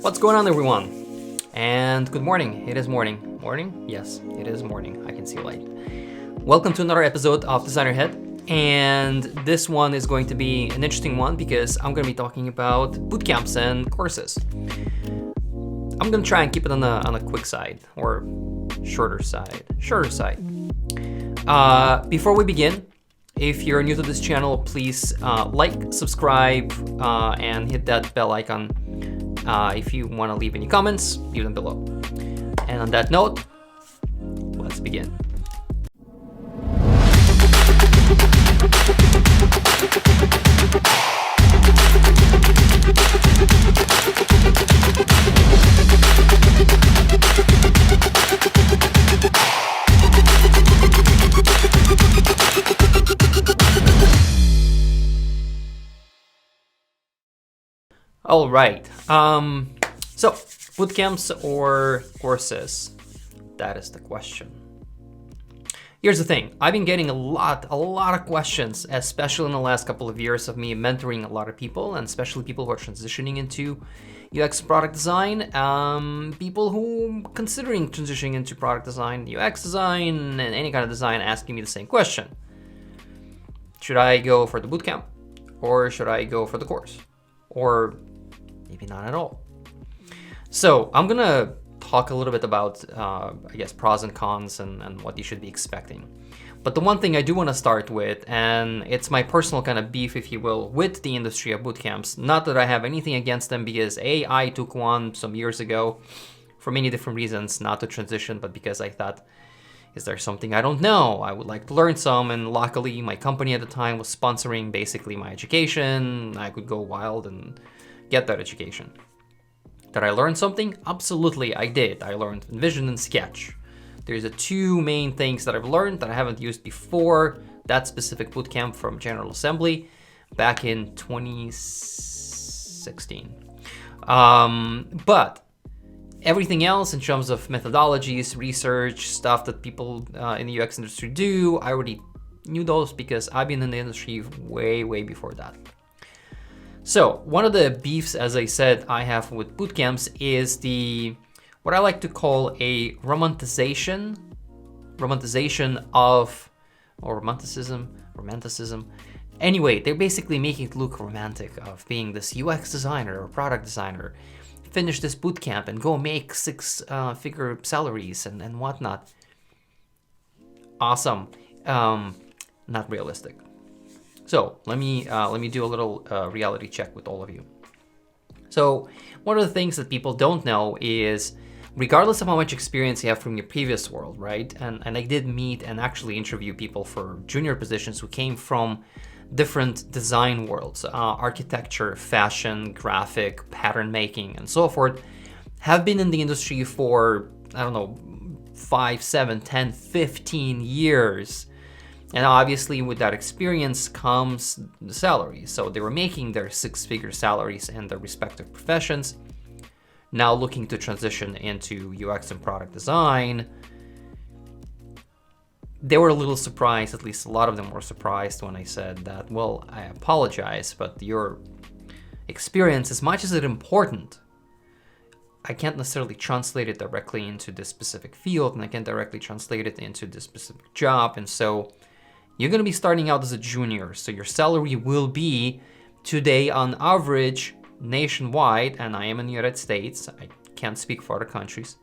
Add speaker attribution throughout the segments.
Speaker 1: What's going on, everyone? And good morning. It is morning. Morning? Yes, it is morning. I can see light. Welcome to another episode of Designer Head. And this one is going to be an interesting one because I'm going to be talking about bootcamps and courses. I'm going to try and keep it on a quick side or shorter side. Before we begin, if you're new to this channel, please like, subscribe, and hit that bell icon. If you want to leave any comments, leave them below. And on that note, let's begin. All right. So bootcamps or courses? That is the question. Here's the thing. I've been getting a lot of questions, especially in the last couple of years of me mentoring a lot of people, and especially people who are transitioning into UX product design, people who are considering transitioning into product design, UX design, and any kind of design, asking me the same question. Should I go for the bootcamp or should I go for the course? Or maybe not at all. So I'm gonna talk a little bit about, pros and cons and what you should be expecting. But the one thing I do want to start with, and it's my personal kind of beef, if you will, with the industry of bootcamps. Not that I have anything against them, because I took one some years ago for many different reasons, not to transition, but because I thought, is there something I don't know? I would like to learn some, and luckily my company at the time was sponsoring basically my education. I could go wild and get that education. Did I learn something? Absolutely, I did. I learned Vision and Sketch. There's the two main things that I've learned that I haven't used before that specific bootcamp from General Assembly back in 2016. But everything else in terms of methodologies, research, stuff that people in the UX industry do, I already knew those because I've been in the industry way before that. So one of the beefs, as I said, I have with bootcamps is what I like to call a romanticism. Anyway, they're basically making it look romantic of being this UX designer or product designer. Finish this bootcamp and go make six-figure salaries and whatnot. Awesome. Not realistic. So let me do a little reality check with all of you. So one of the things that people don't know is, regardless of how much experience you have from your previous world, right? And I did meet and actually interview people for junior positions who came from different design worlds, architecture, fashion, graphic, pattern making, and so forth, have been in the industry for, 5, 7, 10, 15 years. And obviously with that experience comes the salary. So they were making their six-figure salaries in their respective professions. Now looking to transition into UX and product design, they were a little surprised, at least a lot of them were surprised when I said that, well, I apologize, but your experience, as much as it's important, I can't necessarily translate it directly into this specific field, and I can't directly translate it into this specific job. And so you're going to be starting out as a junior. So your salary will be today on average nationwide, and I am in the United States. I can't speak for other countries.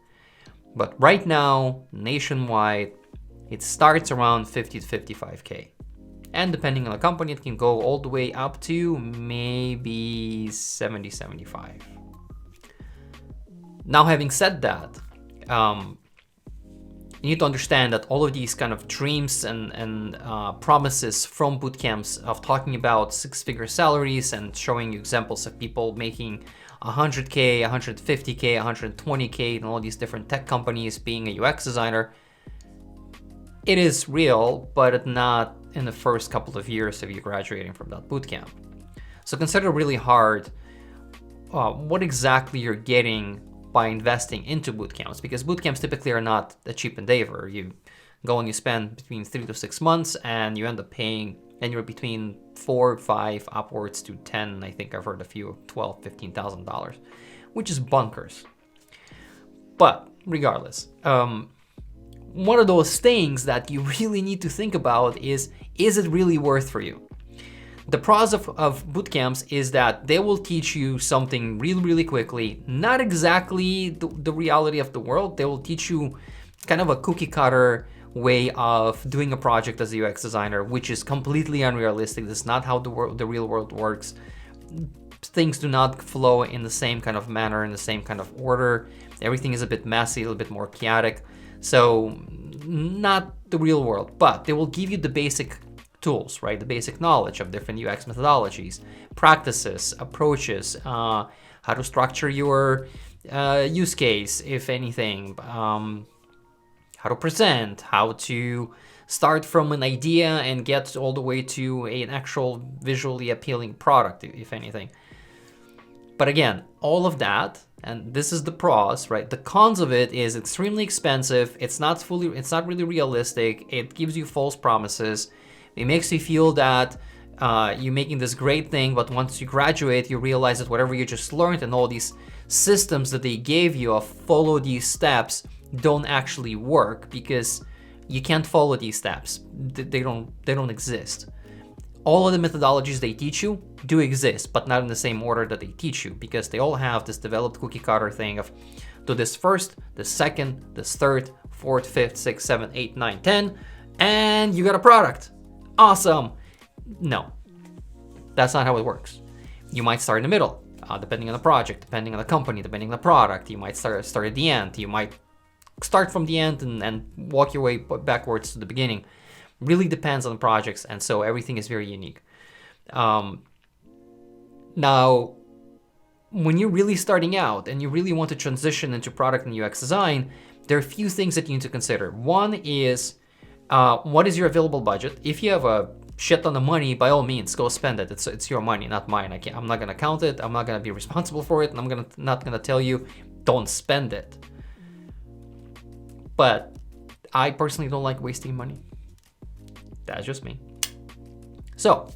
Speaker 1: But right now, nationwide, it starts around 50 to 55K. And depending on the company, it can go all the way up to maybe 70, 75. Now, having said that, you need to understand that all of these kind of dreams and promises from bootcamps of talking about six-figure salaries and showing you examples of people making 100K, 150K, 120K, and all these different tech companies being a UX designer, it is real, but not in the first couple of years of you graduating from that bootcamp. So consider really hard what exactly you're getting by investing into bootcamps, because bootcamps typically are not a cheap endeavor. You go and you spend between 3 to 6 months and you end up paying anywhere between 4, 5, upwards to 10. I think I've heard a few of $12,000, $15,000, which is bonkers. But regardless, one of those things that you really need to think about is it really worth for you? The pros of bootcamps is that they will teach you something really, really quickly. Not exactly the reality of the world. They will teach you kind of a cookie cutter way of doing a project as a UX designer, which is completely unrealistic. That's not how the real world works. Things do not flow in the same kind of manner, in the same kind of order. Everything is a bit messy, a little bit more chaotic. So not the real world, but they will give you the basic tools, right? The basic knowledge of different UX methodologies, practices, approaches, how to structure your use case, if anything, how to present, how to start from an idea and get all the way to an actual visually appealing product, if anything. But again, all of that, and this is the pros, right? The cons of it is extremely expensive. It's not really realistic. It gives you false promises. It makes you feel that you're making this great thing, but once you graduate, you realize that whatever you just learned and all these systems that they gave you of follow these steps don't actually work because you can't follow these steps. They don't exist. All of the methodologies they teach you do exist, but not in the same order that they teach you, because they all have this developed cookie cutter thing of do this first, this second, this third, fourth, fifth, sixth, seventh, eighth, ninth, 10, and you got a product. Awesome. No, that's not how it works. You might start in the middle, depending on the project, depending on the company, depending on the product. You might start at the end. You might start from the end and walk your way backwards to the beginning. Really depends on the projects, and so everything is very unique. Now, when you're really starting out and you really want to transition into product and UX design, there are a few things that you need to consider. One is, what is your available budget? If you have a shit ton of money, by all means, go spend it. It's your money, not mine. I'm not gonna count it. I'm not gonna be responsible for it, and I'm not gonna tell you don't spend it. But I personally don't like wasting money. That's just me. So,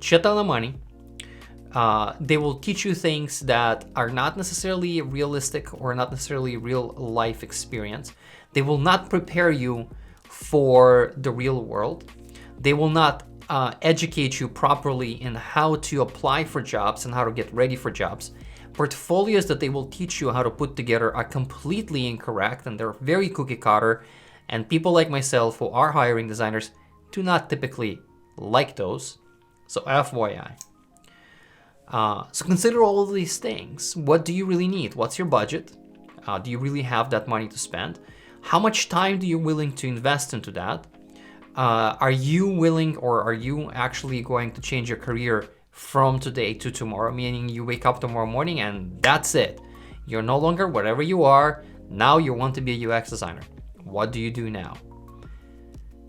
Speaker 1: shit ton of money. They will teach you things that are not necessarily realistic or not necessarily real life experience. They will not prepare you for the real world. They will not educate you properly in how to apply for jobs and how to get ready for jobs. Portfolios that they will teach you how to put together are completely incorrect, and they're very cookie cutter. And people like myself who are hiring designers do not typically like those. So FYI. So consider all of these things. What do you really need? What's your budget? Do you really have that money to spend? How much time do you willing to invest into that? Are you willing, or are you actually going to change your career from today to tomorrow? Meaning you wake up tomorrow morning and that's it. You're no longer whatever you are. Now you want to be a UX designer. What do you do now?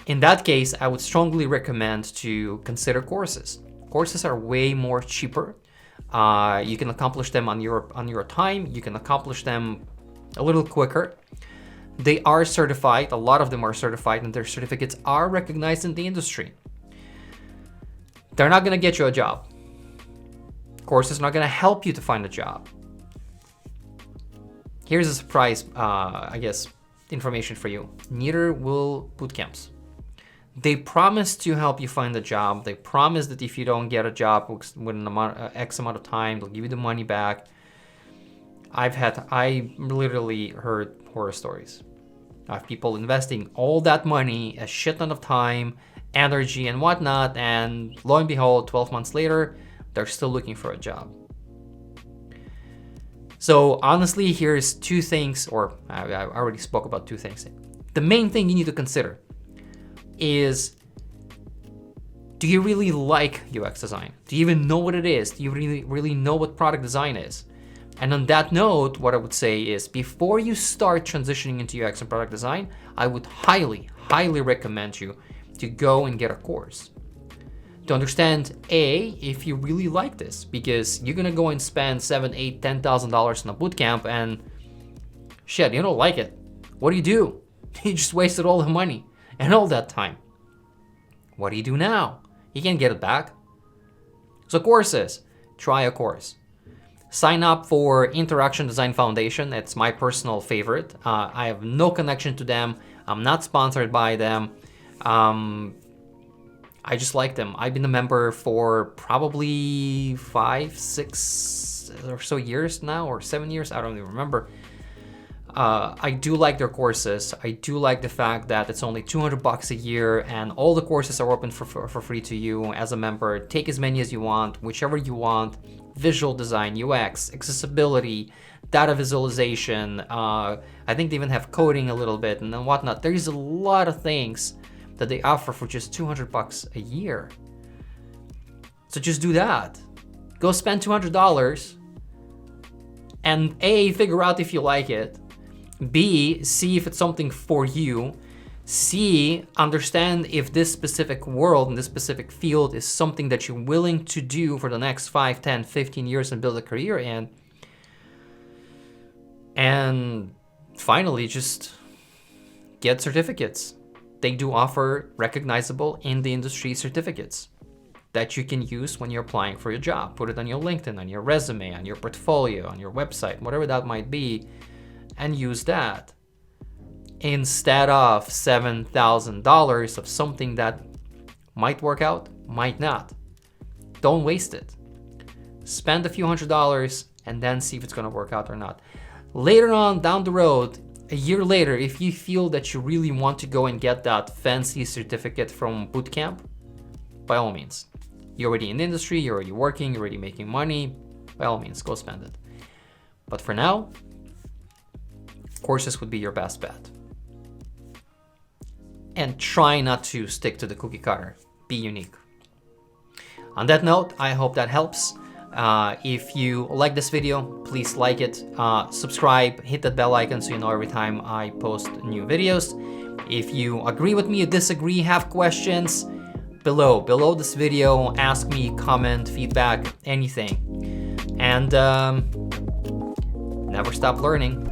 Speaker 1: In that case, I would strongly recommend to consider courses. Courses are way more cheaper. You can accomplish them on your time. You can accomplish them a little quicker. They are certified. A lot of them are certified, and their certificates are recognized in the industry. They're not going to get you a job. Courses are not going to help you to find a job. Here's a surprise, information for you. Neither will bootcamps. They promise to help you find a job. They promise that if you don't get a job within X amount of time, they'll give you the money back. I literally heard horror stories of people investing all that money, a shit ton of time, energy, and whatnot, and lo and behold, 12 months later, they're still looking for a job. So honestly, here's two things, or I already spoke about two things. The main thing you need to consider is, do you really like UX design? Do you even know what it is? Do you really know what product design is? And on that note, what I would say is, before you start transitioning into UX and product design, I would highly, highly recommend you to go and get a course. To understand, if you really like this, because you're gonna go and spend $7,000, $8,000, $10,000 on a bootcamp and shit, you don't like it. What do? You just wasted all the money and all that time. What do you do now? You can't get it back. So courses, try a course. Sign up for Interaction Design Foundation. It's my personal favorite. I have no connection to them. I'm not sponsored by them. I just like them. I've been a member for probably 5, 6 or so years now, or 7 years. I don't even remember. I do like their courses. I do like the fact that it's only $200 a year and all the courses are open for free to you as a member. Take as many as you want, whichever you want. Visual design, UX, accessibility, data visualization. I think they even have coding a little bit and then whatnot. There's a lot of things that they offer for just $200 a year. So just do that. Go spend $200 and A, figure out if you like it. B, see if it's something for you. C, understand if this specific world and this specific field is something that you're willing to do for the next 5, 10, 15 years and build a career in. And finally, just get certificates. They do offer recognizable in the industry certificates that you can use when you're applying for your job. Put it on your LinkedIn, on your resume, on your portfolio, on your website, whatever that might be, and use that instead of $7,000 of something that might work out, might not. Don't waste it. Spend a few $100s and then see if it's gonna work out or not. Later on down the road, a year later, if you feel that you really want to go and get that fancy certificate from Bootcamp, by all means. You're already in the industry, you're already working, you're already making money, by all means, go spend it. But for now, courses would be your best bet. And try not to stick to the cookie cutter. Be unique. On that note, I hope that helps. If you like this video, please like it, subscribe, hit that bell icon so you know every time I post new videos. If you agree with me or disagree, have questions, below this video, ask me, comment, feedback, anything. And never stop learning.